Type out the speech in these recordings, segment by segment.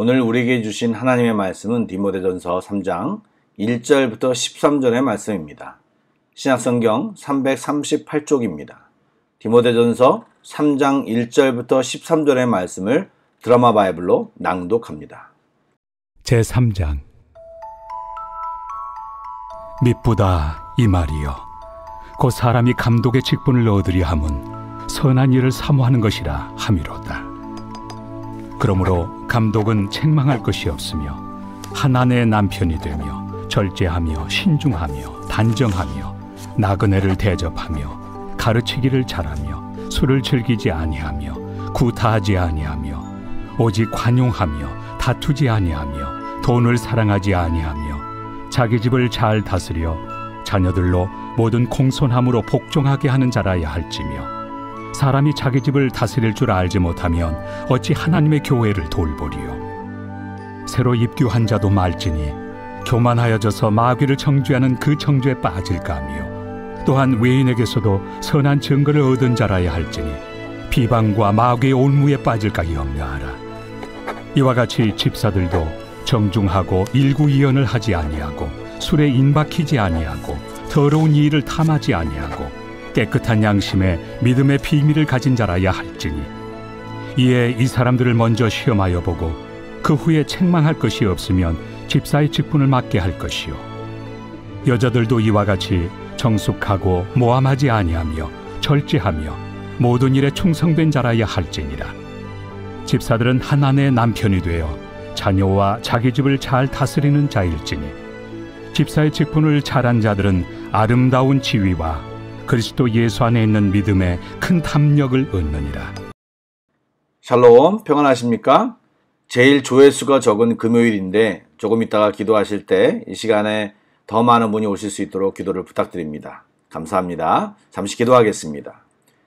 오늘 우리에게 주신 하나님의 말씀은 디모데전서 3장 1절부터 13절의 말씀입니다. 신약성경 338쪽입니다. 디모데전서 3장 1절부터 13절의 말씀을 드라마 바이블로 낭독합니다. 제3장. 미쁘다 이 말이여, 곧 사람이 감독의 직분을 얻으려 함은 선한 일을 사모하는 것이라 함이로다. 그러므로 감독은 책망할 것이 없으며 한 아내의 남편이 되며 절제하며 신중하며 단정하며 나그네를 대접하며 가르치기를 잘하며 술을 즐기지 아니하며 구타하지 아니하며 오직 관용하며 다투지 아니하며 돈을 사랑하지 아니하며 자기 집을 잘 다스려 자녀들로 모든 공손함으로 복종하게 하는 자라야 할지며, 사람이 자기 집을 다스릴 줄 알지 못하면 어찌 하나님의 교회를 돌보리요. 새로 입교한 자도 말지니 교만하여져서 마귀를 정죄하는 그 정죄에 빠질까 하며, 또한 외인에게서도 선한 증거를 얻은 자라야 할지니 비방과 마귀의 올무에 빠질까 염려하라. 이와 같이 집사들도 정중하고 일구이연을 하지 아니하고 술에 인박히지 아니하고 더러운 일을 탐하지 아니하고 깨끗한 양심에 믿음의 비밀을 가진 자라야 할지니, 이에 이 사람들을 먼저 시험하여 보고 그 후에 책망할 것이 없으면 집사의 직분을 맡게 할 것이요. 여자들도 이와 같이 정숙하고 모함하지 아니하며 절제하며 모든 일에 충성된 자라야 할지니라. 집사들은 한 아내의 남편이 되어 자녀와 자기 집을 잘 다스리는 자일지니, 집사의 직분을 잘한 자들은 아름다운 지위와 그리스도 예수 안에 있는 믿음에 큰 탐욕을 얻느니라. 샬롬, 평안하십니까? 제일 조회수가 적은 금요일인데 조금 있다가 기도하실 때 이 시간에 더 많은 분이 오실 수 있도록 기도를 부탁드립니다. 감사합니다. 잠시 기도하겠습니다.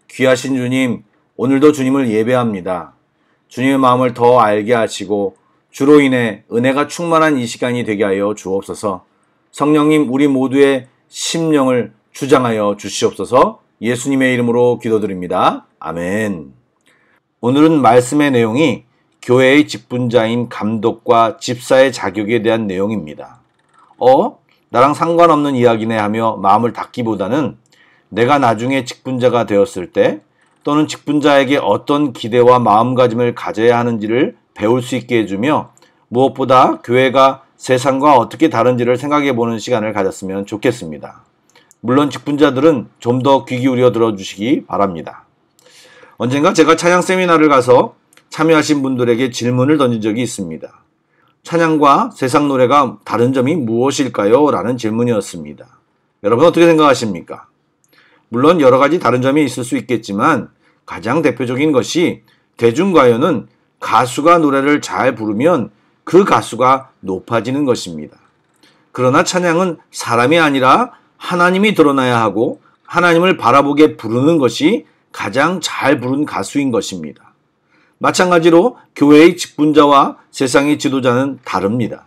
귀하신 주님, 오늘도 주님을 예배합니다. 주님의 마음을 더 알게 하시고 주로 인해 은혜가 충만한 이 시간이 되게 하여 주옵소서. 성령님, 우리 모두의 심령을 주장하여 주시옵소서. 예수님의 이름으로 기도드립니다. 아멘. 오늘은 말씀의 내용이 교회의 직분자인 감독과 집사의 자격에 대한 내용입니다. 나랑 상관없는 이야기네 하며 마음을 닫기보다는 내가 나중에 직분자가 되었을 때 또는 직분자에게 어떤 기대와 마음가짐을 가져야 하는지를 배울 수 있게 해주며, 무엇보다 교회가 세상과 어떻게 다른지를 생각해보는 시간을 가졌으면 좋겠습니다. 물론 직분자들은 좀 더 귀 기울여 들어주시기 바랍니다. 언젠가 제가 찬양 세미나를 가서 참여하신 분들에게 질문을 던진 적이 있습니다. 찬양과 세상 노래가 다른 점이 무엇일까요? 라는 질문이었습니다. 여러분 어떻게 생각하십니까? 물론 여러 가지 다른 점이 있을 수 있겠지만 가장 대표적인 것이 대중가요는 가수가 노래를 잘 부르면 그 가수가 높아지는 것입니다. 그러나 찬양은 사람이 아니라 하나님이 드러나야 하고 하나님을 바라보게 부르는 것이 가장 잘 부른 가수인 것입니다. 마찬가지로 교회의 직분자와 세상의 지도자는 다릅니다.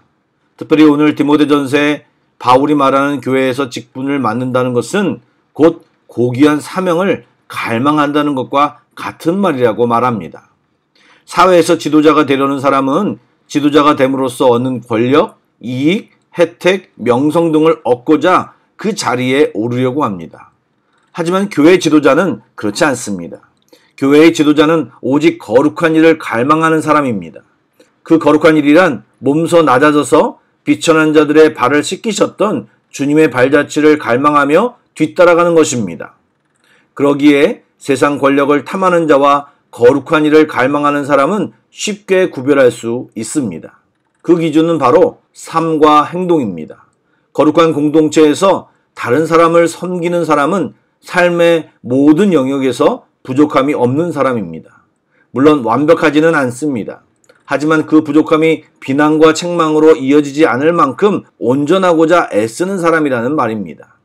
특별히 오늘 디모데전서에 바울이 말하는 교회에서 직분을 맡는다는 것은 곧 고귀한 사명을 갈망한다는 것과 같은 말이라고 말합니다. 사회에서 지도자가 되려는 사람은 지도자가 됨으로써 얻는 권력, 이익, 혜택, 명성 등을 얻고자 그 자리에 오르려고 합니다. 하지만 교회 지도자는 그렇지 않습니다. 교회의 지도자는 오직 거룩한 일을 갈망하는 사람입니다. 그 거룩한 일이란 몸소 낮아져서 비천한 자들의 발을 씻기셨던 주님의 발자취를 갈망하며 뒤따라가는 것입니다. 그러기에 세상 권력을 탐하는 자와 거룩한 일을 갈망하는 사람은 쉽게 구별할 수 있습니다. 그 기준은 바로 삶과 행동입니다. 거룩한 공동체에서 다른 사람을 섬기는 사람은 삶의 모든 영역에서 부족함이 없는 사람입니다. 물론 완벽하지는 않습니다. 하지만 그 부족함이 비난과 책망으로 이어지지 않을 만큼 온전하고자 애쓰는 사람이라는 말입니다.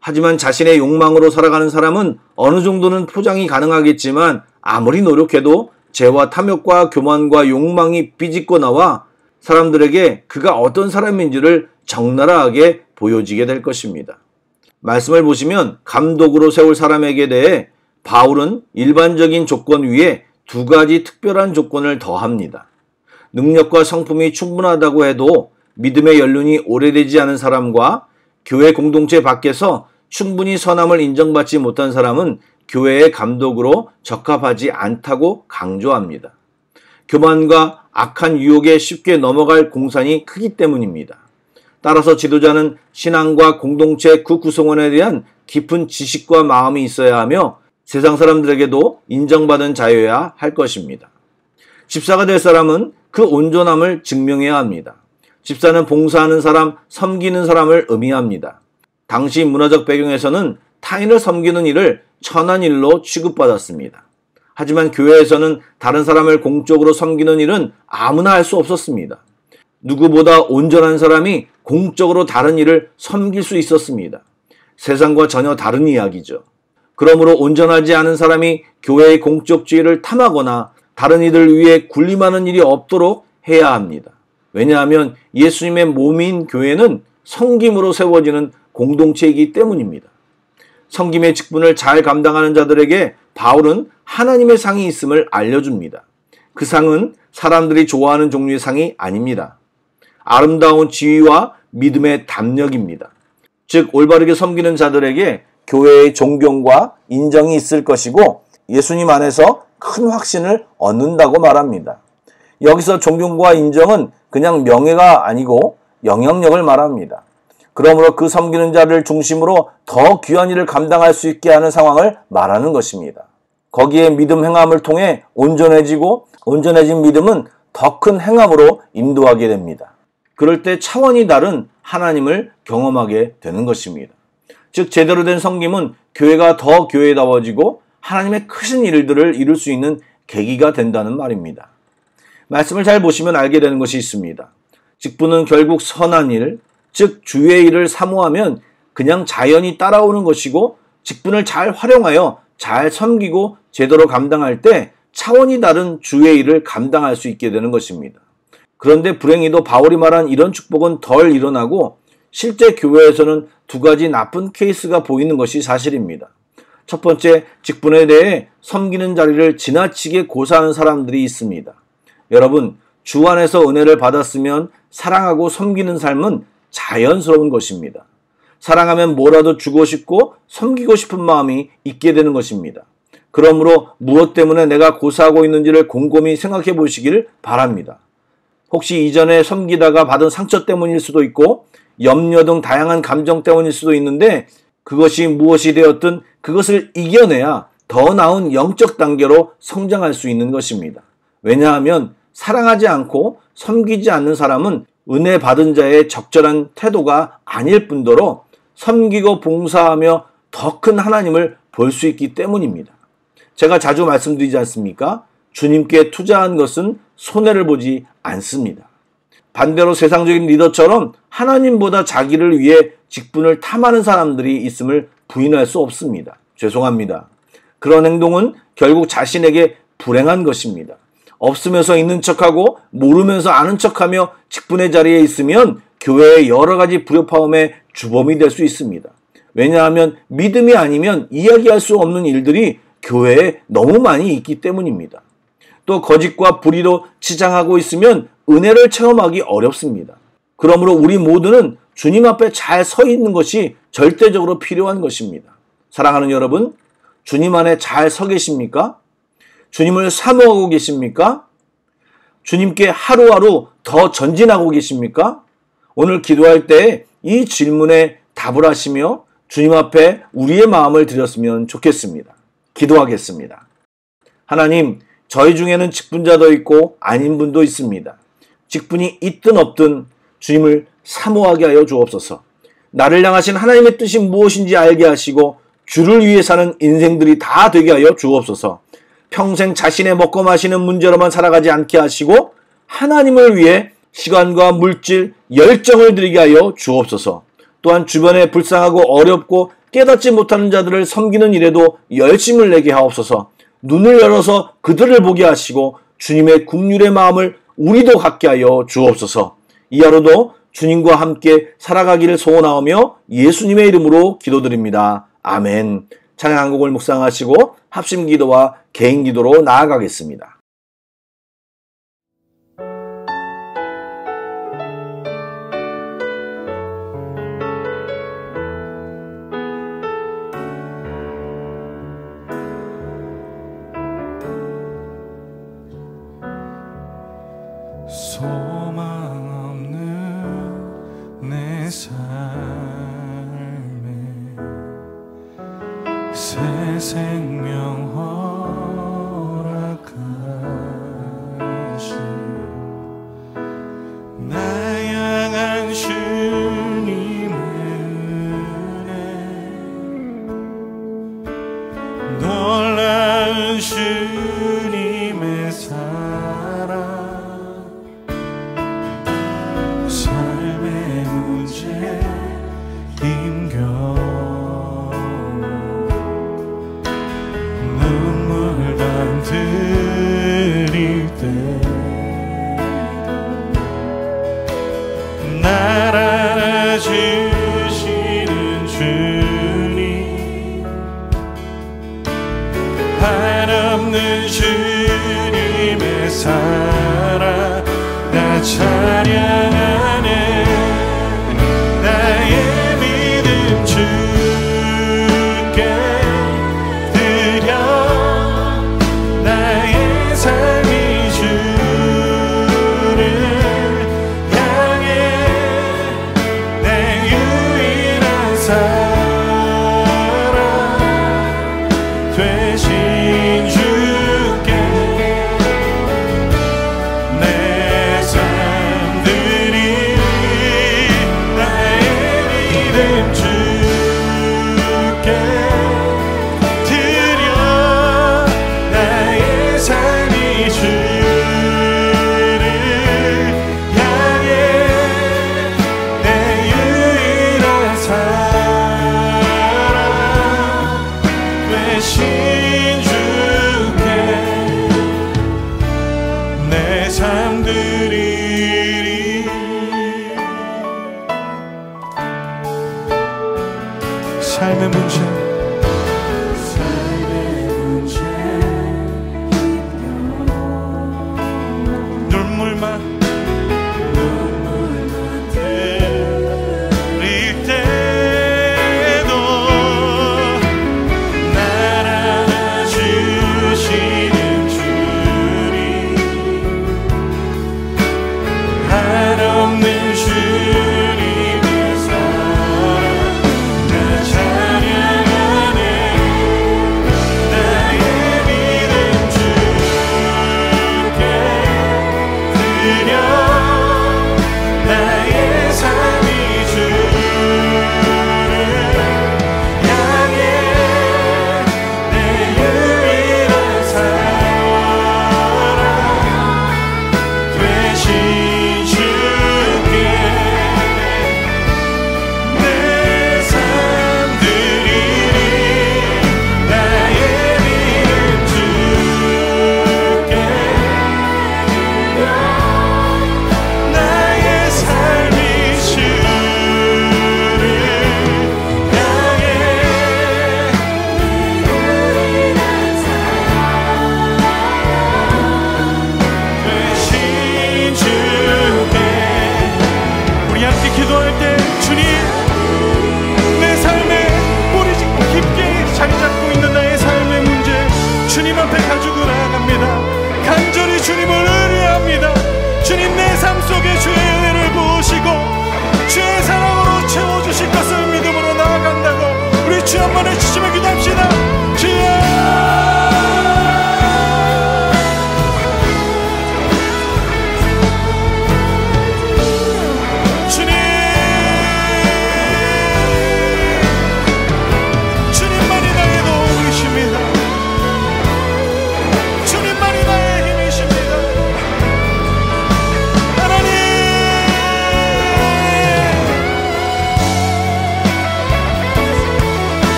하지만 자신의 욕망으로 살아가는 사람은 어느 정도는 포장이 가능하겠지만 아무리 노력해도 죄와 탐욕과 교만과 욕망이 비집고 나와 사람들에게 그가 어떤 사람인지를 적나라하게 보여지게 될 것입니다. 말씀을 보시면 감독으로 세울 사람에게 대해 바울은 일반적인 조건 위에 두 가지 특별한 조건을 더합니다. 능력과 성품이 충분하다고 해도 믿음의 연륜이 오래되지 않은 사람과 교회 공동체 밖에서 충분히 선함을 인정받지 못한 사람은 교회의 감독으로 적합하지 않다고 강조합니다. 교만과 악한 유혹에 쉽게 넘어갈 공산이 크기 때문입니다. 따라서 지도자는 신앙과 공동체 그 구성원에 대한 깊은 지식과 마음이 있어야 하며 세상 사람들에게도 인정받은 자여야 할 것입니다. 집사가 될 사람은 그 온전함을 증명해야 합니다. 집사는 봉사하는 사람, 섬기는 사람을 의미합니다. 당시 문화적 배경에서는 타인을 섬기는 일을 천한 일로 취급받았습니다. 하지만 교회에서는 다른 사람을 공적으로 섬기는 일은 아무나 할 수 없었습니다. 누구보다 온전한 사람이 공적으로 다른 일을 섬길 수 있었습니다. 세상과 전혀 다른 이야기죠. 그러므로 온전하지 않은 사람이 교회의 공적주의를 탐하거나 다른 이들 위해 군림하는 일이 없도록 해야 합니다. 왜냐하면 예수님의 몸인 교회는 섬김으로 세워지는 공동체이기 때문입니다. 섬김의 직분을 잘 감당하는 자들에게 바울은 하나님의 상이 있음을 알려줍니다. 그 상은 사람들이 좋아하는 종류의 상이 아닙니다. 아름다운 지위와 믿음의 담력입니다. 즉 올바르게 섬기는 자들에게 교회의 존경과 인정이 있을 것이고 예수님 안에서 큰 확신을 얻는다고 말합니다. 여기서 존경과 인정은 그냥 명예가 아니고 영향력을 말합니다. 그러므로 그 섬기는 자를 중심으로 더 귀한 일을 감당할 수 있게 하는 상황을 말하는 것입니다. 거기에 믿음 행함을 통해 온전해진 믿음은 더 큰 행함으로 인도하게 됩니다. 그럴 때 차원이 다른 하나님을 경험하게 되는 것입니다. 즉 제대로 된 섬김은 교회가 더 교회다워지고 하나님의 크신 일들을 이룰 수 있는 계기가 된다는 말입니다. 말씀을 잘 보시면 알게 되는 것이 있습니다. 직분은 결국 선한 일, 즉 주의 일을 사모하면 그냥 자연히 따라오는 것이고 직분을 잘 활용하여 잘 섬기고 제대로 감당할 때 차원이 다른 주의 일을 감당할 수 있게 되는 것입니다. 그런데 불행히도 바울이 말한 이런 축복은 덜 일어나고 실제 교회에서는 두 가지 나쁜 케이스가 보이는 것이 사실입니다. 첫 번째, 직분에 대해 섬기는 자리를 지나치게 고사하는 사람들이 있습니다. 여러분, 주 안에서 은혜를 받았으면 사랑하고 섬기는 삶은 자연스러운 것입니다. 사랑하면 뭐라도 주고 싶고 섬기고 싶은 마음이 있게 되는 것입니다. 그러므로 무엇 때문에 내가 고사하고 있는지를 곰곰이 생각해 보시기를 바랍니다. 혹시 이전에 섬기다가 받은 상처 때문일 수도 있고 염려 등 다양한 감정 때문일 수도 있는데 그것이 무엇이 되었든 그것을 이겨내야 더 나은 영적 단계로 성장할 수 있는 것입니다. 왜냐하면 사랑하지 않고 섬기지 않는 사람은 은혜 받은 자의 적절한 태도가 아닐 뿐더러 섬기고 봉사하며 더 큰 하나님을 볼 수 있기 때문입니다. 제가 자주 말씀드리지 않습니까? 주님께 투자한 것은 손해를 보지 않습니다. 반대로 세상적인 리더처럼 하나님보다 자기를 위해 직분을 탐하는 사람들이 있음을 부인할 수 없습니다. 죄송합니다. 그런 행동은 결국 자신에게 불행한 것입니다. 없으면서 있는 척하고 모르면서 아는 척하며 직분의 자리에 있으면 교회의 여러 가지 불협화음의 주범이 될 수 있습니다. 왜냐하면 믿음이 아니면 이야기할 수 없는 일들이 교회에 너무 많이 있기 때문입니다. 또 거짓과 불의로 치장하고 있으면 은혜를 체험하기 어렵습니다. 그러므로 우리 모두는 주님 앞에 잘 서 있는 것이 절대적으로 필요한 것입니다. 사랑하는 여러분, 주님 안에 잘 서 계십니까? 주님을 사모하고 계십니까? 주님께 하루하루 더 전진하고 계십니까? 오늘 기도할 때 이 질문에 답을 하시며 주님 앞에 우리의 마음을 드렸으면 좋겠습니다. 기도하겠습니다. 하나님, 저희 중에는 직분자도 있고 아닌 분도 있습니다. 직분이 있든 없든 주님을 사모하게 하여 주옵소서. 나를 향하신 하나님의 뜻이 무엇인지 알게 하시고 주를 위해 사는 인생들이 다 되게 하여 주옵소서. 평생 자신의 먹고 마시는 문제로만 살아가지 않게 하시고 하나님을 위해 시간과 물질, 열정을 들이게 하여 주옵소서. 또한 주변에 불쌍하고 어렵고 깨닫지 못하는 자들을 섬기는 일에도 열심을 내게 하옵소서. 눈을 열어서 그들을 보게 하시고 주님의 긍휼의 마음을 우리도 갖게 하여 주옵소서. 이 하루도 주님과 함께 살아가기를 소원하오며 예수님의 이름으로 기도드립니다. 아멘. 찬양 한 곡을 묵상하시고 합심 기도와 개인 기도로 나아가겠습니다. 소망 없는 내 삶에 새 생명 허락하신 나 향한 주님의 은혜 놀라운 주님의 사랑 삶의 문제 힘겨워 눈물 단들일 때 날 알아주시는 주님 한없는 주님의 사랑 나 찬양하네 나의 믿음 주께 드려 나의 삶이 주를 향해 내 유일한 사랑 되신 주께 내 삶들이 나의 믿음 주께 드려 나의 삶이 주를 향해 내 유일한 사랑 되신 주께 내 삶들이 삶의 문제 눈물만 흘릴 때도 날 안아주시는 주님 한없는 주님의 사랑 나 찬양하네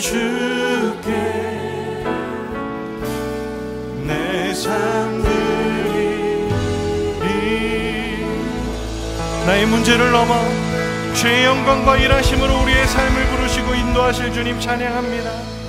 주께 내 삶 드리리. 나의 문제를 넘어 주의 영광과 일하심으로 우리의 삶을 부르시고 인도하실 주님 찬양합니다.